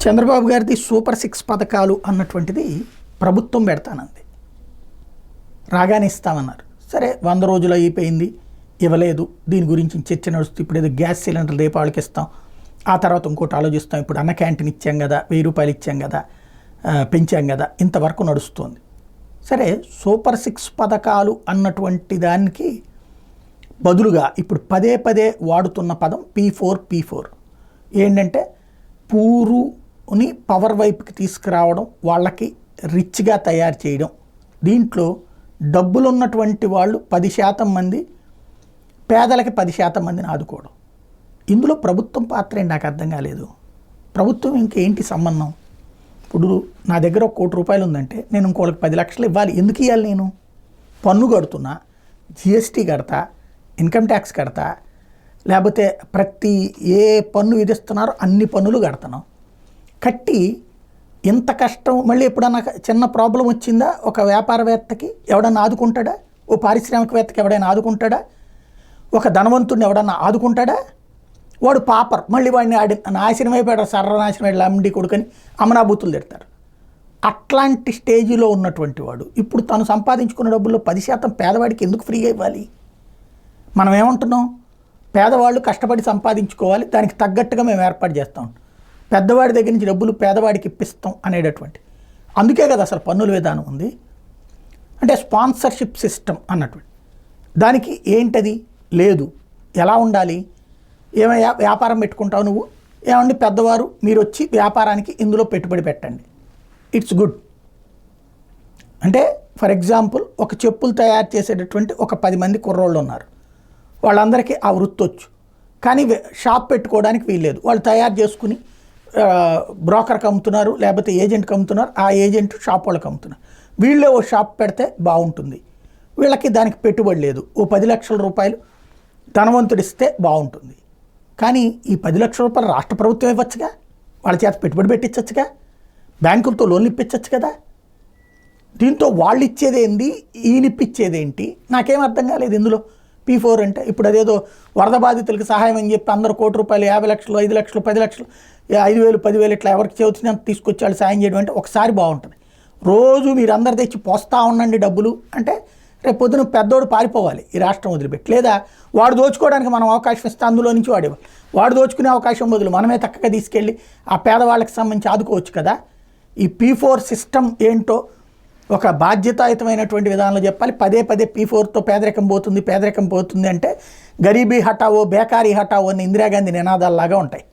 చంద్రబాబు గారిది సూపర్ 6 పథకాలు అన్నటువంటిది ప్రభుత్వం పెడతానంది. రాగానే ఇస్తామన్నారు. సరే 100 రోజులు అయిపోయింది, ఇవ్వలేదు. దీని గురించి చర్చ నడుస్తుంది. ఇప్పుడు ఏదో గ్యాస్ సిలిండర్ దీపావళికి ఇస్తాం, ఆ తర్వాత ఇంకోటి ఆలోచిస్తాం. ఇప్పుడు అన్న క్యాంటీన్ ఇచ్చాం కదా, 1000 రూపాయలు ఇచ్చాం కదా, పెంచాం కదా, ఇంతవరకు నడుస్తుంది. సరే, సూపర్ 6 పథకాలు అన్నటువంటి దానికి బదులుగా ఇప్పుడు పదే పదే వాడుతున్న పదం P4 ఏంటంటే పూరుని పవర్ వైపుకి తీసుకురావడం, వాళ్ళకి రిచ్గా తయారు చేయడం. దీంట్లో డబ్బులు ఉన్నటువంటి వాళ్ళు 10% మంది, పేదలకి 10% మందిని ఆదుకోవడం. ఇందులో ప్రభుత్వం పాత్ర ఏంటి నాకు అర్థం కాలేదు. ప్రభుత్వం ఇంకేంటి సంబంధం? ఇప్పుడు నా దగ్గర 1 కోటి రూపాయలు ఉందంటే నేను ఇంకోళ్ళకి 10 లక్షలు ఇవ్వాలి. ఎందుకు ఇవ్వాలి? నేను పన్ను కడుతున్నా, జిఎస్టీ కడతా, ఇన్కమ్ ట్యాక్స్ కడతా, లేకపోతే ప్రతి ఏ పన్ను విధిస్తున్నారో అన్ని పన్నులు కడతాను. కట్టి ఇంత కష్టం మళ్ళీ ఎప్పుడన్నా చిన్న ప్రాబ్లం వచ్చిందా ఒక వ్యాపారవేత్తకి ఎవడన్నా ఆదుకుంటాడా? ఓ పారిశ్రామికవేత్తకి ఎవడైనా ఆదుకుంటాడా? ఒక ధనవంతుడిని ఎవడన్నా ఆదుకుంటాడా? వాడు పాపర్, మళ్ళీ వాడిని నాశనం అయిపోయాడు, సర్వనాశనం అయ్యాడు, అమ్మిడి కొడుకని అమనాభూతులు తిడతారు. అట్లాంటి స్టేజిలో ఉన్నటువంటి వాడు ఇప్పుడు తను సంపాదించుకున్న డబ్బుల్లో 10% పేదవాడికి ఎందుకు ఫ్రీగా ఇవ్వాలి? మనం ఏమంటున్నాం? పేదవాళ్ళు కష్టపడి సంపాదించుకోవాలి, దానికి తగ్గట్టుగా మేము ఏర్పాటు చేస్తాం, పెద్దవాడి దగ్గర నుంచి డబ్బులు పేదవాడికి ఇప్పిస్తాం అనేటటువంటి. అందుకే కదా అసలు పన్నుల విధానం ఉంది. అంటే స్పాన్సర్షిప్ సిస్టమ్ అన్నటువంటి దానికి ఏంటది లేదు. ఎలా ఉండాలి? ఏమైనా వ్యాపారం పెట్టుకుంటావు నువ్వు, ఏమండి పెద్దవారు మీరు వచ్చి వ్యాపారానికి ఇందులో పెట్టుబడి పెట్టండి, ఇట్స్ గుడ్. అంటే ఫర్ ఎగ్జాంపుల్ ఒక చెప్పులు తయారు చేసేటటువంటి ఒక 10 మంది కుర్రోళ్ళు ఉన్నారు, వాళ్ళందరికీ ఆ వృత్తి వచ్చు, కానీ షాప్ పెట్టుకోవడానికి వీల్లేదు. వాళ్ళు తయారు చేసుకుని బ్రోకర్కి అమ్ముతున్నారు, లేకపోతే ఏజెంట్కి అమ్ముతున్నారు, ఆ ఏజెంట్ షాప్ వాళ్ళకి అమ్ముతున్నారు. వీళ్ళే ఓ షాప్ పెడితే బాగుంటుంది, వీళ్ళకి దానికి పెట్టుబడి లేదు, ఓ 10 లక్షల రూపాయలు ధనవంతుడిస్తే బాగుంటుంది. కానీ ఈ 10 లక్షల రూపాయలు రాష్ట్ర ప్రభుత్వం ఇవ్వచ్చుగా, వాళ్ళ చేత పెట్టుబడి పెట్టించచ్చుగా, బ్యాంకులతో లోన్లు ఇప్పించచ్చు కదా. దీంతో వాళ్ళు ఇచ్చేదేంది, ఈయన ఇప్పించేదేంటి? నాకేం అర్థం కాలేదు ఇందులో. P4 అంటే ఇప్పుడు అదేదో వరద బాధితులకు సహాయం అని చెప్పి అందరూ 1 కోటి రూపాయలు, 50 లక్షలు, 5 లక్షలు, 10 లక్షలు, 5,000, 10,000 ఇట్లా ఎవరికి చేవచ్చినంత తీసుకొచ్చి వాళ్ళు సాయం చేయడం అంటే ఒకసారి బాగుంటుంది. రోజు మీరు అందరు తెచ్చి పోస్తా ఉండండి డబ్బులు అంటే రేపు పొద్దున పెద్దోడు పారిపోవాలి ఈ రాష్ట్రం వదిలిపెట్టి, లేదా వాడు దోచుకోవడానికి మనం అవకాశం ఇస్తే అందులో నుంచి వాడు దోచుకునే అవకాశం బదులు మనమే చక్కగా తీసుకెళ్ళి ఆ పేదవాళ్ళకి సంబంధించి ఆదుకోవచ్చు కదా. ఈ P4 సిస్టమ్ ఏంటో ఒక బాధ్యతాయుతమైనటువంటి విధానంలో చెప్పాలి. పదే P4తో పేదరికం పోతుంది అంటే గరీబీ హటావో, బేకారీ హటావో అని ఇందిరాగాంధీ నినాదాల్లాగా ఉంటాయి.